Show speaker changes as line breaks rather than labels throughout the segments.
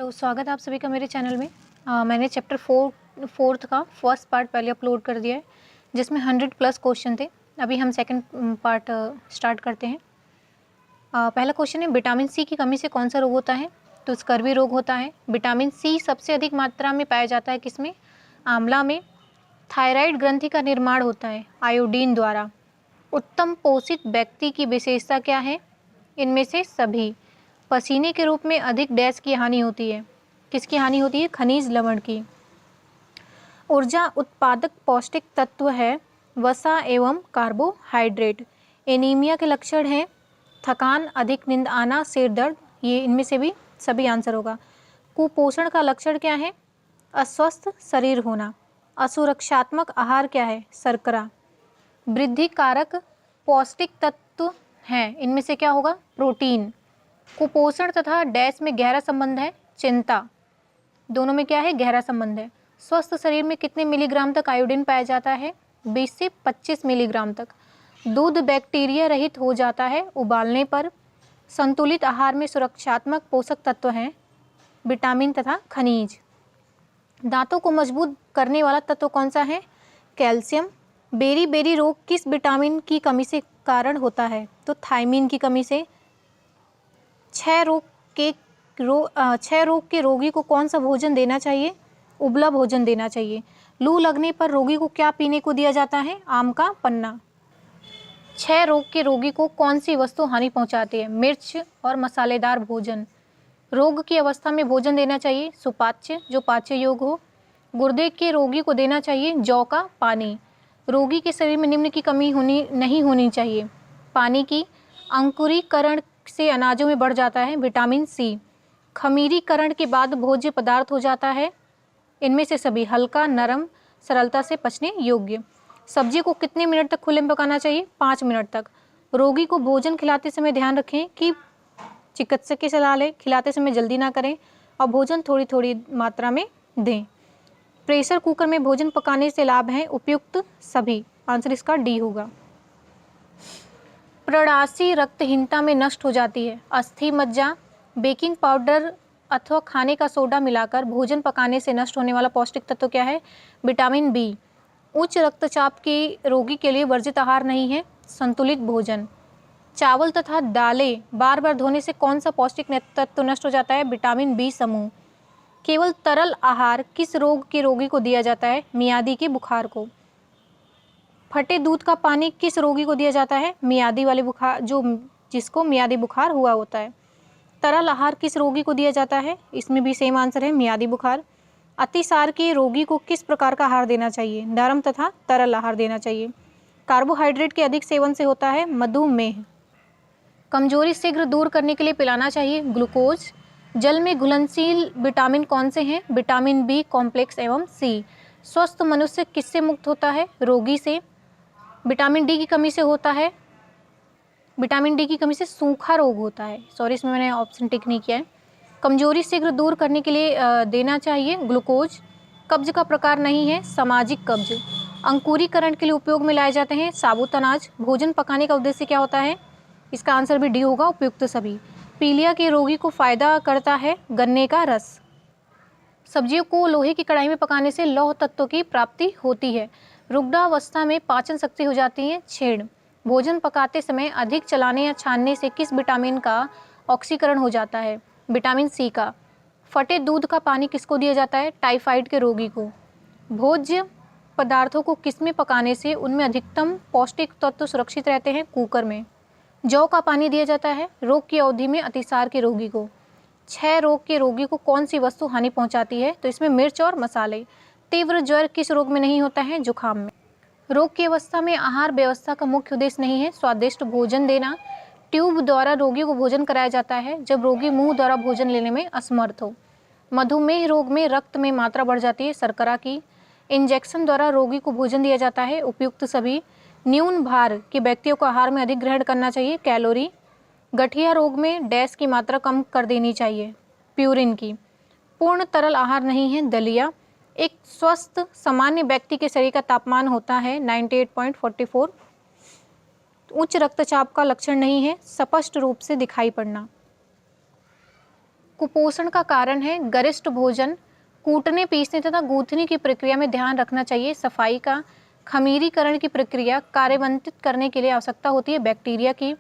तो स्वागत है आप सभी का मेरे चैनल में। मैंने चैप्टर फोर्थ का फर्स्ट पार्ट पहले अपलोड कर दिया है, जिसमें 100+ क्वेश्चन थे। अभी हम सेकंड पार्ट स्टार्ट करते हैं। पहला क्वेश्चन है, विटामिन सी की कमी से कौन सा रोग होता है? तो स्कर्वी रोग होता है। विटामिन सी सबसे अधिक मात्रा में पाया जाता है किसमें? आंवला में। थायराइड ग्रंथि का निर्माण होता है आयोडीन द्वारा। उत्तम पोषित व्यक्ति की विशेषता क्या है? इनमें से सभी। पसीने के रूप में अधिक डैश की हानि होती है। किसकी हानि होती है? खनिज लवण की। ऊर्जा उत्पादक पौष्टिक तत्व है वसा एवं कार्बोहाइड्रेट। एनीमिया के लक्षण हैं थकान, अधिक नींद आना, सिर दर्द। ये इनमें से भी सभी आंसर होगा। कुपोषण का लक्षण क्या है? अस्वस्थ शरीर होना। असुरक्षात्मक आहार क्या है? शर्करा। वृद्धि कारक पौष्टिक तत्व हैं, इनमें से क्या होगा? प्रोटीन। कुपोषण तथा डैश में गहरा संबंध है चिंता। दोनों में क्या है? गहरा संबंध है। स्वस्थ शरीर में कितने मिलीग्राम तक आयोडीन पाया जाता है? 20 से 25 मिलीग्राम तक। दूध बैक्टीरिया रहित हो जाता है उबालने पर। संतुलित आहार में सुरक्षात्मक पोषक तत्व हैं विटामिन तथा खनिज। दांतों को मजबूत करने वाला तत्व कौन सा है? कैल्शियम। बेरी बेरी रोग किस विटामिन की कमी से कारण होता है? तो थायमीन की कमी से। क्षय रोग के रोगी को कौन सा भोजन देना चाहिए? उबला भोजन देना चाहिए। लू लगने पर रोगी को क्या पीने को दिया जाता है? आम का पन्ना। क्षय रोग के रोगी को कौन सी वस्तु हानि पहुंचाती है? मिर्च और मसालेदार भोजन। रोग की अवस्था में भोजन देना चाहिए सुपाच्य, जो पाच्य योग्य हो। गुर्दे के रोगी को देना चाहिए जौ का पानी। रोगी के शरीर में निम्न की कमी नहीं होनी चाहिए। पानी की। अंकुरीकरण से अनाजों में बढ़ जाता है विटामिन सी। खमीरीकरण के बाद भोज्य पदार्थ हो जाता है इनमें से सभी। हल्का, नरम, सरलता से पचने योग्य। सब्जी को कितने मिनट तक खुले में पकाना चाहिए? 5 मिनट तक। रोगी को भोजन खिलाते समय ध्यान रखें कि चिकित्सक की सलाह लें। खिलाते समय जल्दी ना करें और भोजन थोड़ी थोड़ी मात्रा में दें। प्रेशर कुकर में भोजन पकाने से लाभ हैं उपयुक्त सभी। आंसर इसका डी होगा। प्रणाशी रक्तहीनता में नष्ट हो जाती है। अस्थि मज्जा। बेकिंग पाउडर अथवा खाने का सोडा मिलाकर भोजन पकाने से नष्ट होने वाला पौष्टिक तत्व क्या है? Vitamin B. उच्च रक्तचाप के रोगी के लिए वर्जित आहार नहीं है संतुलित भोजन। चावल तथा दालें बार बार धोने से कौन सा पौष्टिक तत्व नष्ट हो जाता है? विटामिन बी समूह। केवल तरल आहार किस रोग के रोगी को दिया जाता है? मियादी के बुखार को। फटे दूध का पानी किस रोगी को दिया जाता है? मियादी वाले बुखार, जिसको मियादी बुखार हुआ होता है। तरल आहार किस रोगी को दिया जाता है? इसमें भी सेम आंसर है, मियादी बुखार। अतिसार के रोगी को किस प्रकार का आहार देना चाहिए? नरम तथा तरल आहार देना चाहिए। कार्बोहाइड्रेट के अधिक सेवन से होता है मधुमेह। कमजोरी शीघ्र दूर करने के लिए पिलाना चाहिए ग्लूकोज। जल में घुलनशील विटामिन कौन से हैं? विटामिन बी कॉम्प्लेक्स एवं सी। स्वस्थ मनुष्य किससे मुक्त होता है? रोगी से। विटामिन डी की कमी से होता है, विटामिन डी की कमी से सूखा रोग होता है। सॉरी, इसमें मैंने ऑप्शन टिक नहीं किया है। कमजोरी शीघ्र दूर करने के लिए देना चाहिए ग्लूकोज। कब्ज का प्रकार नहीं है सामाजिक कब्ज। अंकुरीकरण के लिए उपयोग में लाए जाते हैं साबुत अनाज। भोजन पकाने का उद्देश्य क्या होता है? इसका आंसर भी डी होगा, उपयुक्त सभी। पीलिया के रोगी को फायदा करता है गन्ने का रस। सब्जियों को लोहे की कढ़ाई में पकाने से लौह तत्व की प्राप्ति होती है। रुग्णावस्था में पाचन शक्ति हो जाती है छेड़। भोजन पकाते समय अधिक चलाने या छानने से किस विटामिन का ऑक्सीकरण हो जाता है? विटामिन सी का। फटे दूध का पानी किसको दिया जाता है? टाइफाइड के रोगी को। भोज्य पदार्थों को किसमें पकाने से उनमें अधिकतम पौष्टिक तत्व सुरक्षित रहते हैं? कुकर में। जौ का पानी दिया जाता है रोग की अवधि में अतिसार के रोगी को। क्षय रोग के रोगी को कौन सी वस्तु हानि पहुंचाती है? तो इसमें मिर्च और मसाले। तीव्र ज्वर किस रोग में नहीं होता है? जुखाम में। रोग की अवस्था में आहार व्यवस्था का मुख्य उद्देश्य नहीं है स्वादिष्ट भोजन देना। ट्यूब द्वारा रोगी को भोजन कराया जाता है जब रोगी मुंह द्वारा भोजन लेने में असमर्थ हो। मधुमेह रोग में रक्त में मात्रा बढ़ जाती है शर्करा की। इंजेक्शन द्वारा रोगी को भोजन दिया जाता है उपयुक्त सभी। न्यून भार के व्यक्तियों को आहार में अधिक ग्रहण करना चाहिए कैलोरी। गठिया रोग में डैश की मात्रा कम कर देनी चाहिए प्यूरिन की। पूर्ण तरल आहार नहीं है दलिया। एक स्वस्थ सामान्य व्यक्ति के शरीर का तापमान होता है 98.44। उच्च रक्तचाप का लक्षण नहीं है स्पष्ट रूप से दिखाई पड़ना। कुपोषण का कारण है गरिष्ठ भोजन, कूटने पीसने तथा गूंथने की प्रक्रिया में ध्यान रखना चाहिए सफाई का, खमीरीकरण की प्रक्रिया कार्यान्वित करने के लिए आवश्यकता होती है बैक्टीरिया की,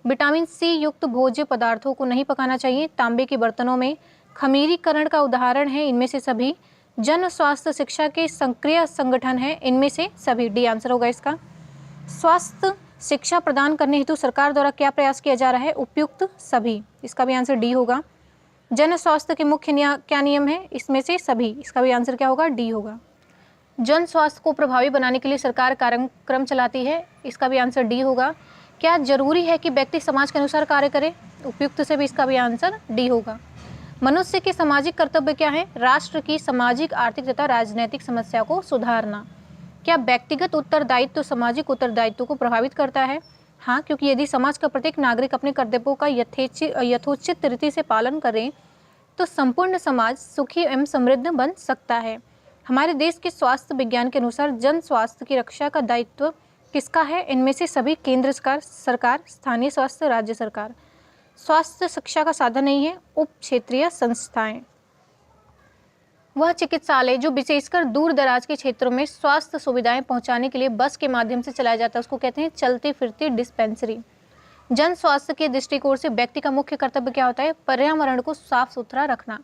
विटामिन सी युक्त भोज्य पदार्थों को नहीं पकाना चाहिए तांबे के बर्तनों में, खमीरीकरण का उदाहरण है इनमें से सभी, जन स्वास्थ्य शिक्षा के सक्रिय संगठन है इनमें से सभी। डी आंसर होगा इसका। स्वास्थ्य शिक्षा प्रदान करने हेतु सरकार द्वारा क्या प्रयास किया जा रहा है? उपयुक्त सभी, इसका भी आंसर डी होगा। जन स्वास्थ्य के मुख्य क्या नियम है? इसमें से सभी, इसका भी आंसर क्या होगा? डी होगा। जन स्वास्थ्य को प्रभावी बनाने के लिए सरकार कार्यक्रम चलाती है, इसका भी आंसर डी होगा। क्या जरूरी है कि व्यक्ति समाज के अनुसार कार्य करे? उपयुक्त से भी, इसका भी आंसर डी होगा। मनुष्य के सामाजिक कर्तव्य क्या है? राष्ट्र की सामाजिक, आर्थिक तथा राजनीतिक समस्या को सुधारना। क्या व्यक्तिगत उत्तरदायित्व सामाजिक उत्तरदायित्व को प्रभावित करता है? हाँ, क्योंकि यदि समाज का प्रत्येक नागरिक अपने कर्तव्यों का यथोचित रीति से पालन करे तो संपूर्ण समाज सुखी एवं समृद्ध बन सकता है। हमारे देश के स्वास्थ्य विज्ञान के अनुसार जन स्वास्थ्य की रक्षा का दायित्व किसका है? इनमें से सभी केंद्र सरकार, स्थानीय स्वास्थ्य, राज्य सरकार। स्वास्थ्य शिक्षा का साधन नहीं है उप क्षेत्रीय संस्थाएं। वह चिकित्सालय जो विशेषकर दूर दराज के क्षेत्रों में स्वास्थ्य सुविधाएं पहुंचाने के लिए बस के माध्यम से चलाया जाता है उसको कहते हैं चलती फिरती डिस्पेंसरी। जन स्वास्थ्य के दृष्टिकोण से व्यक्ति का मुख्य कर्तव्य क्या होता है? पर्यावरण को साफ सुथरा रखना।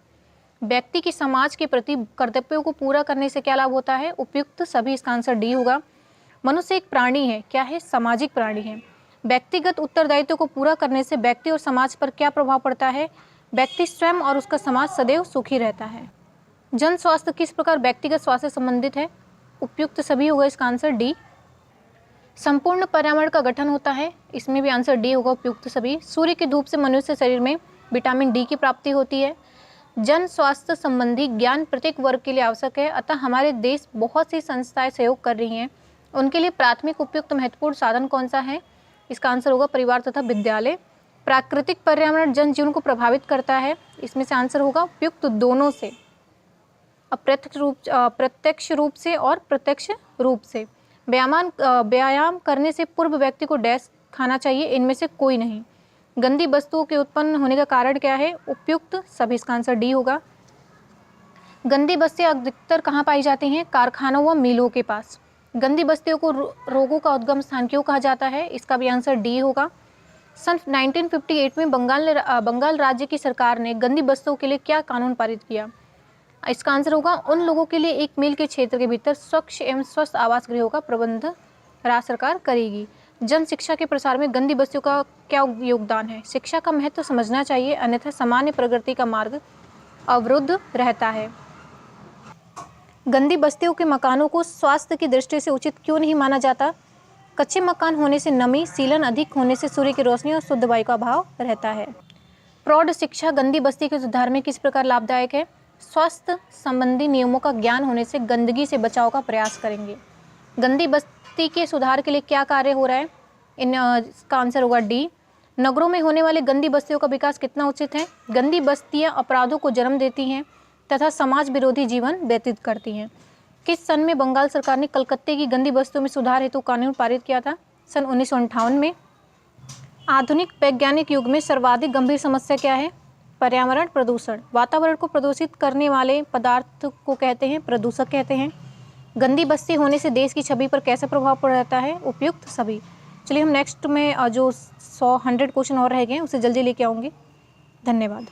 व्यक्ति की समाज के प्रति कर्तव्यों को पूरा करने से क्या लाभ होता है? उपयुक्त सभी, इसका आंसर डी होगा। मनुष्य एक प्राणी है, क्या है? सामाजिक प्राणी है। व्यक्तिगत उत्तरदायित्व को पूरा करने से व्यक्ति और समाज पर क्या प्रभाव पड़ता है? व्यक्ति स्वयं और उसका समाज सदैव सुखी रहता है। जन स्वास्थ्य किस प्रकार व्यक्तिगत स्वास्थ्य से संबंधित है? उपयुक्त सभी होगा, इसका आंसर डी। संपूर्ण पर्यावरण का गठन होता है, इसमें भी आंसर डी होगा, उपयुक्त सभी। सूर्य की धूप से मनुष्य शरीर में विटामिन डी की प्राप्ति होती है। जन स्वास्थ्य संबंधी ज्ञान प्रत्येक वर्ग के लिए आवश्यक है, अतः हमारे देश बहुत सी संस्थाएं सहयोग कर रही हैं। उनके लिए प्राथमिक उपयुक्त महत्वपूर्ण साधन कौन सा है? इसका आंसर होगा परिवार तथा विद्यालय। प्राकृतिक पर्यावरण जनजीवन को प्रभावित करता है, इसमें से आंसर होगा उपयुक्त दोनों से, प्रत्यक्ष रूप से और प्रत्यक्ष रूप से। व्यायाम करने से पूर्व व्यक्ति को डैश खाना चाहिए, इनमें से कोई नहीं। गंदी वस्तुओं के उत्पन्न होने का कारण क्या है? उपयुक्त सभी, इसका आंसर डी होगा। गंदी बस्तियां अधिकतर कहाँ पाई जाती हैं? कारखानों व मिलों के पास। गंदी बस्तियों को रोगों का उद्गम स्थान क्यों कहा जाता है? इसका भी आंसर डी होगा। सन 1958 में बंगाल राज्य की सरकार ने गंदी बस्तियों के लिए क्या कानून पारित किया? इसका आंसर होगा उन लोगों के लिए 1 मील के क्षेत्र के भीतर स्वच्छ एवं स्वस्थ आवास गृहों का प्रबंध राज्य सरकार करेगी। जन शिक्षा के प्रसार में गंदी बस्तियों का क्या योगदान है? शिक्षा का महत्व समझना चाहिए, अन्यथा सामान्य प्रगति का मार्ग अवरुद्ध रहता है। गंदी बस्तियों के मकानों को स्वास्थ्य की दृष्टि से उचित क्यों नहीं माना जाता? कच्चे मकान होने से नमी, सीलन अधिक होने से सूर्य की रोशनी और शुद्ध वायु का अभाव रहता है। प्रौढ़ शिक्षा गंदी बस्ती के सुधार में किस प्रकार लाभदायक है? स्वास्थ्य संबंधी नियमों का ज्ञान होने से गंदगी से बचाव का प्रयास करेंगे। गंदी बस्ती के सुधार के लिए क्या कार्य हो रहा है? इसका आंसर होगा डी। नगरों में होने वाली गंदी बस्तियों का विकास कितना उचित है? गंदी बस्तियां अपराधों को जन्म देती हैं तथा समाज विरोधी जीवन व्यतीत करती हैं। किस सन में बंगाल सरकार ने कलकत्ते की गंदी बस्तियों में सुधार हेतु कानून पारित किया था? सन 1958 में। आधुनिक वैज्ञानिक युग में सर्वाधिक गंभीर समस्या क्या है? पर्यावरण प्रदूषण। वातावरण को प्रदूषित करने वाले पदार्थ को कहते हैं प्रदूषक कहते हैं। गंदी बस्ती होने से देश की छवि पर कैसा प्रभाव पड़ता है? उपयुक्त सभी। चलिए हम नेक्स्ट में जो 100 क्वेश्चन और रह गए हैं उसे जल्दी लेके आऊँगी। धन्यवाद।